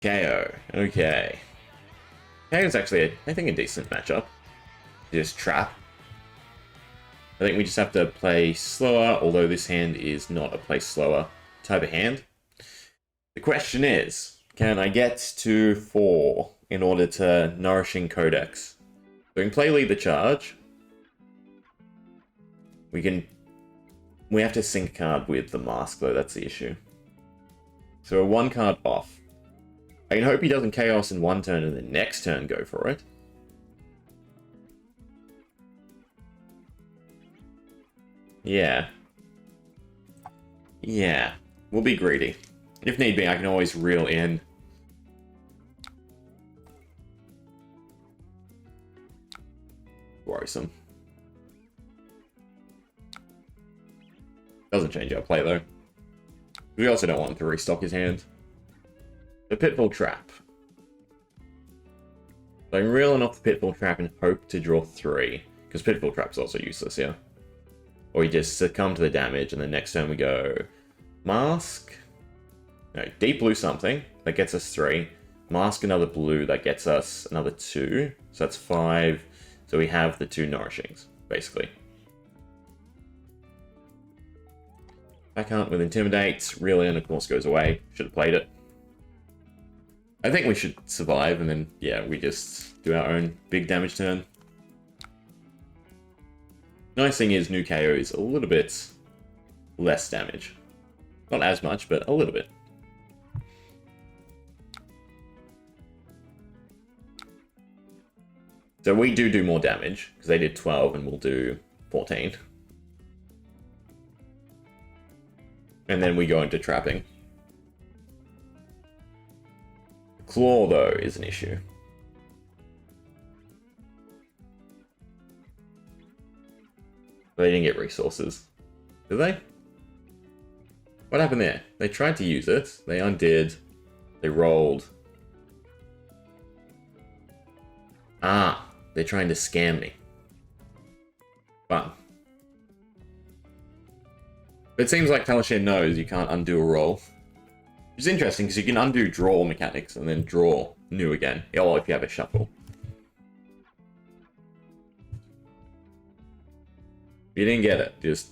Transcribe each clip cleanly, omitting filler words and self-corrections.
Kayo. Okay. Kayo's actually, I think, a decent matchup. Just trap. I think we just have to play slower, although this hand is not a play slower type of hand. The question is, can I get to 4 in order to Nourishing Codex? So we can play Lead the Charge. We have to sync card with the Mask, though, that's the issue. So we're 1 card off. I can hope he doesn't Chaos in 1 turn and the next turn go for it. Yeah. Yeah. We'll be greedy. If need be, I can always reel in. Worrisome. Doesn't change our play, though. We also don't want him to restock his hand. The Pitfall Trap. So I'm reeling off the Pitfall Trap and hope to draw 3. Because Pitfall Trap's also useless here. Or we just succumb to the damage, and the next turn we go Mask. No, Deep Blue something. That gets us 3. Mask another blue. That gets us another 2. So that's 5. So we have the 2 Nourishings, basically. Backhunt with Intimidate. Reel in, of course, goes away. Should have played it. I think we should survive, and then, yeah, we just do our own big damage turn. Nice thing is, new Kayo is a little bit less damage. Not as much, but a little bit. So we do more damage, because they did 12 and we'll do 14. And then we go into trapping. Klloo, though, is an issue. They didn't get resources. Did they? What happened there? They tried to use it. They undid. They rolled. Ah, they're trying to scam me. Fun. But it seems like Talishar knows you can't undo a roll. Which is interesting, because you can undo draw mechanics and then draw new again. Or if you have a shuffle. If you didn't get it, just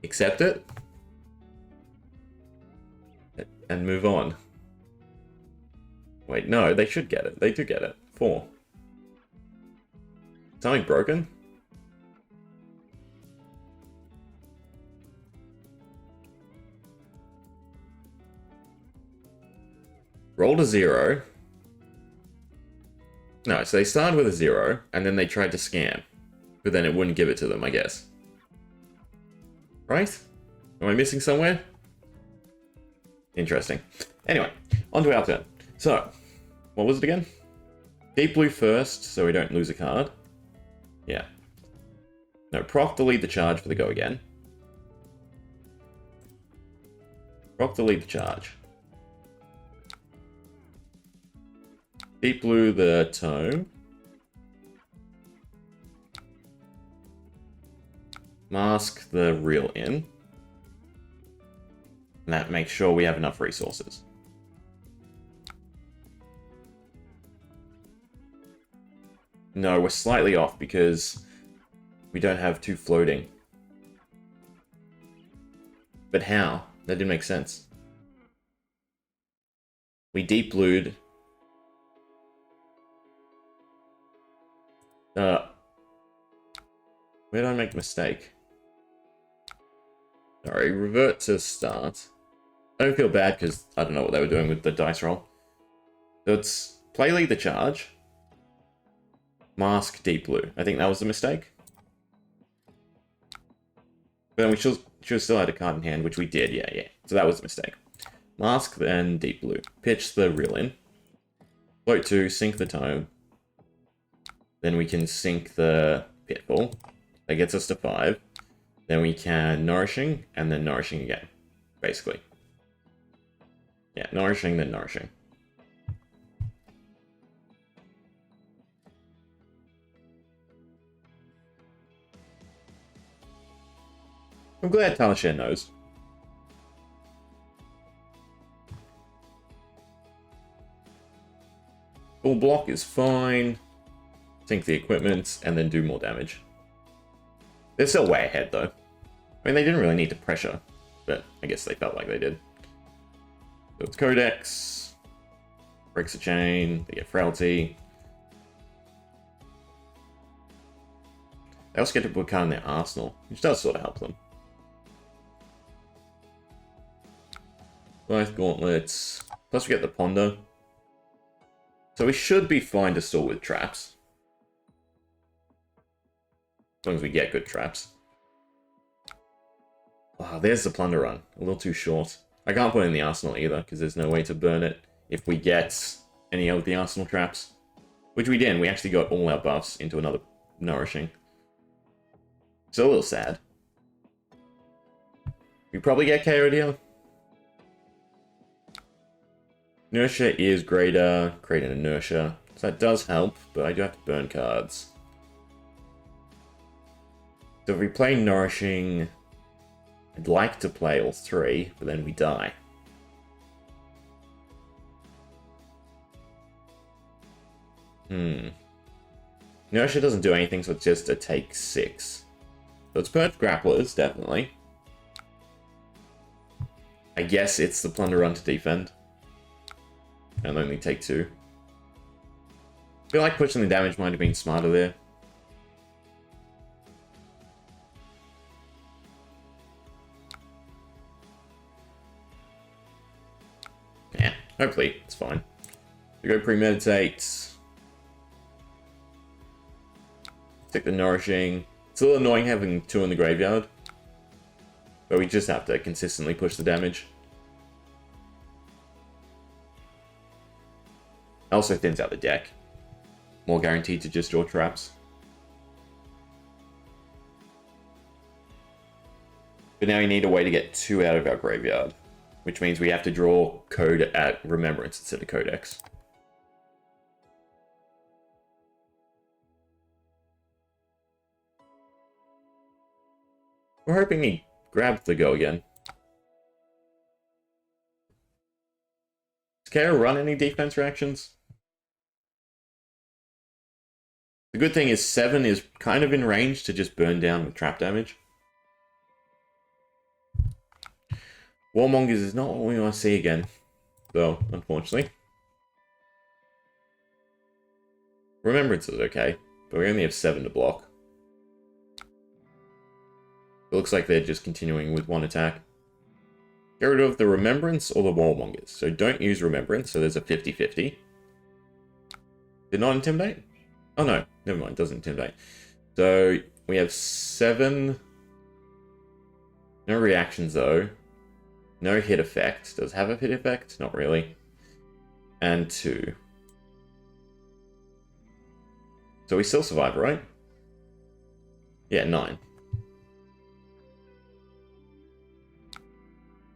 accept it. And move on. Wait, no, they should get it. They do get it. 4. Something broken? Rolled a 0. No, so they started with a 0, and then they tried to scam. But then it wouldn't give it to them, I guess. Right? Am I missing somewhere? Interesting. Anyway, on to our turn. So, what was it again? Deep Blue first, so we don't lose a card. Yeah. No, proc to Lead the Charge for the go again. Proc to Lead the Charge. Deep Blue the Tome. Mask the Reel in. And that makes sure we have enough resources. No, we're slightly off because we don't have 2 floating. But how? That didn't make sense. We deep blued. Where did I make a mistake? Sorry, revert to start. I don't feel bad because I don't know what they were doing with the dice roll. So it's play Lead the Charge. Mask Deep Blue. I think that was the mistake. But then we should still had a card in hand, which we did, yeah. So that was a mistake. Mask, then Deep Blue. Pitch the Reel in. Float 2, sink the Tome. Then we can sink the Pitfall. That gets us to 5. Then we can Nourishing, and then Nourishing again. Basically. Yeah, Nourishing, then Nourishing. I'm glad Talishar knows. Full block is fine. Sink the equipment, and then do more damage. They're still way ahead, though. I mean, they didn't really need to pressure, but I guess they felt like they did. So it's Codex, breaks a chain, they get Frailty. They also get to put a card in their arsenal, which does sort of help them. Both gauntlets, plus we get the Ponder. So we should be fine to stall with traps. As long as we get good traps. Wow, there's the Plunder Run. A little too short. I can't put it in the arsenal either, because there's no way to burn it if we get any of the arsenal traps. Which we didn't. We actually got all our buffs into another nourishing. So a little sad. We probably get KO'd here. Inertia is greater. Create an inertia. So that does help, but I do have to burn cards. So if we play nourishing, I'd like to play all three, but then we die. Inertia doesn't do anything, so it's just a take 6. So it's Purge Grapplers, definitely. I guess it's the Plunder Run to defend. And only take 2. I feel like pushing the damage might have been smarter there. Yeah, hopefully it's fine. We go premeditate. Take the nourishing. It's a little annoying having 2 in the graveyard. But we just have to consistently push the damage. Also thins out the deck. More guaranteed to just draw traps. But now we need a way to get 2 out of our graveyard. Which means we have to draw code at Remembrance instead of Codex. We're hoping he grabbed the go again. Does Kayo run any defense reactions? The good thing is 7 is kind of in range to just burn down with trap damage. Warmongers is not what we want to see again, though, unfortunately. Remembrance is okay, but we only have 7 to block. It looks like they're just continuing with 1 attack. Get rid of the Remembrance or the Warmongers. So don't use Remembrance, so there's a 50-50. Did not Intimidate? Oh no, never mind, doesn't Intimidate. So we have 7. No reactions though. No hit effect. Does it have a hit effect? Not really. And 2. So we still survive, right? Yeah, 9.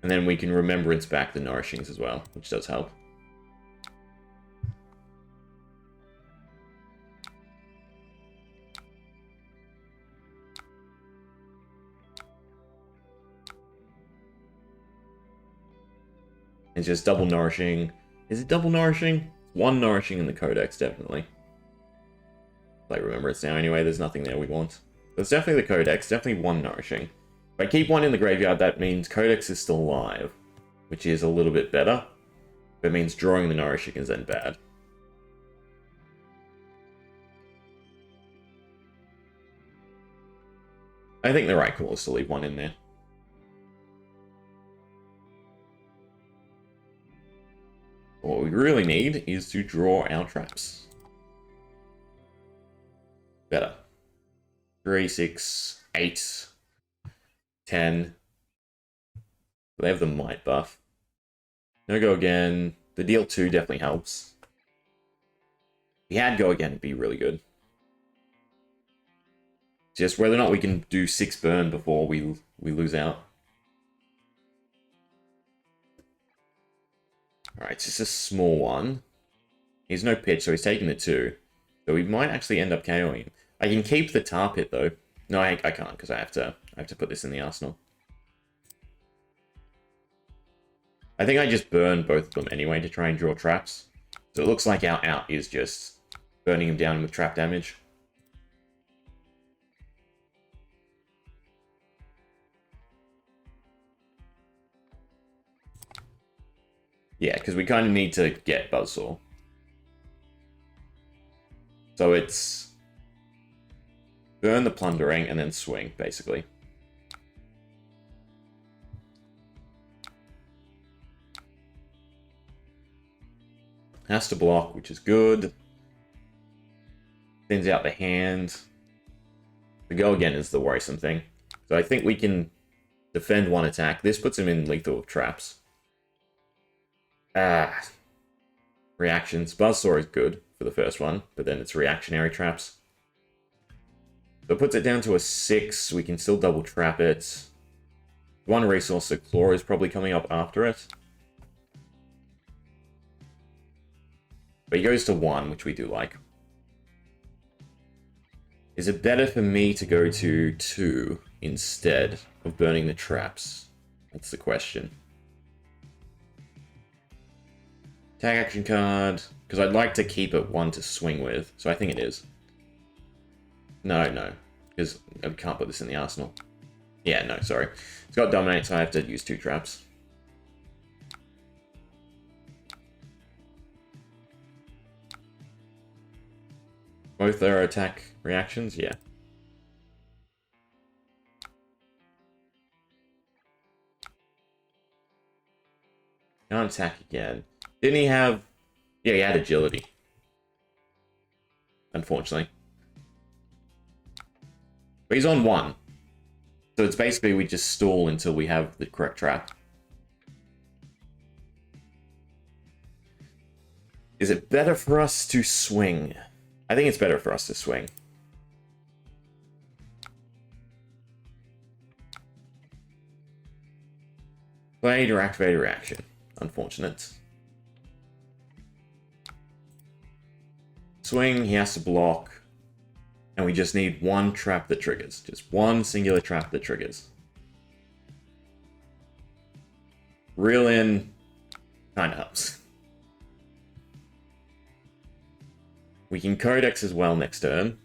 And then we can Remembrance back the Nourishings as well, which does help. It's just double Nourishing. Is it double Nourishing? 1 Nourishing in the Codex, definitely. Like, Remembrance now anyway, there's nothing there we want. There's definitely the Codex, definitely 1 Nourishing. If I keep 1 in the graveyard, that means Codex is still alive, which is a little bit better. But it means drawing the Nourishing is then bad. I think the right call is to leave 1 in there. What we really need is to draw our traps. Better. 3, 6, 8, 10. They have the Might buff. No Go Again. The deal 2 definitely helps. If he had Go Again, it'd be really good. Just whether or not we can do 6 burn before we lose out. Alright, it's just a small one. He's no pitch, so he's taking the 2. So we might actually end up KOing. I can keep the Tar Pit though. No, I can't because I have to put this in the arsenal. I think I just burn both of them anyway to try and draw traps. So it looks like our out is just burning him down with trap damage. Yeah, because we kind of need to get Buzzsaw. So it's burn the Plundering and then swing, basically. Has to block, which is good. Thins out the hand. The go again is the worrisome thing. So I think we can defend one attack. This puts him in lethal traps. Reactions. Buzzsaw is good for the first one, but then it's reactionary traps. So it puts it down to a 6. We can still double trap it. One resource, so Klloo is probably coming up after it. But he goes to 1, which we do like. Is it better for me to go to 2 instead of burning the traps? That's the question. Tag action card, because I'd like to keep it 1 to swing with, so I think it is. No, because I can't put this in the arsenal. Yeah, no, sorry. It's got Dominate, so I have to use 2 traps. Both are attack reactions, yeah. Can't attack again. Didn't he have... Yeah, he had agility. Unfortunately. But he's on 1. So it's basically we just stall until we have the correct trap. Is it better for us to swing? I think it's better for us to swing. Played or activated reaction. Unfortunate. Swing, he has to block. And we just need 1 trap that triggers. Just 1 singular trap that triggers. Reel in kind of helps. We can Codex as well next turn.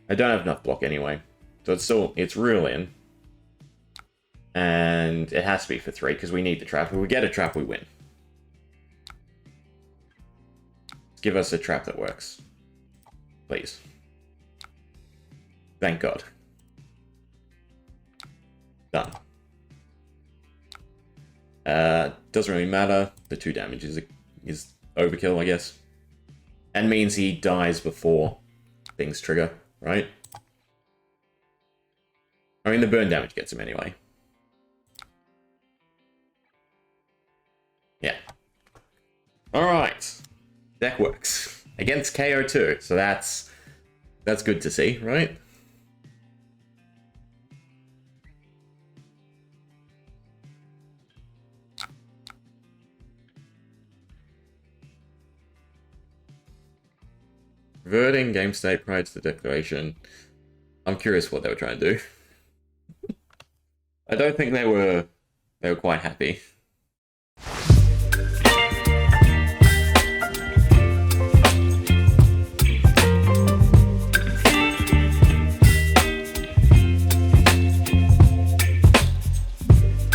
I don't have enough block anyway. So it's Reel in. And it has to be for 3, because we need the trap. If we get a trap, we win. Give us a trap that works. Please. Thank God. Done. Doesn't really matter. The 2 damage is overkill, I guess. And means he dies before things trigger, right? I mean, the burn damage gets him anyway. Yeah. Alright. Deck works. Against Kayo too, so that's good to see, right? Reverting game state prior to the declaration. I'm curious what they were trying to do. I don't think they were quite happy.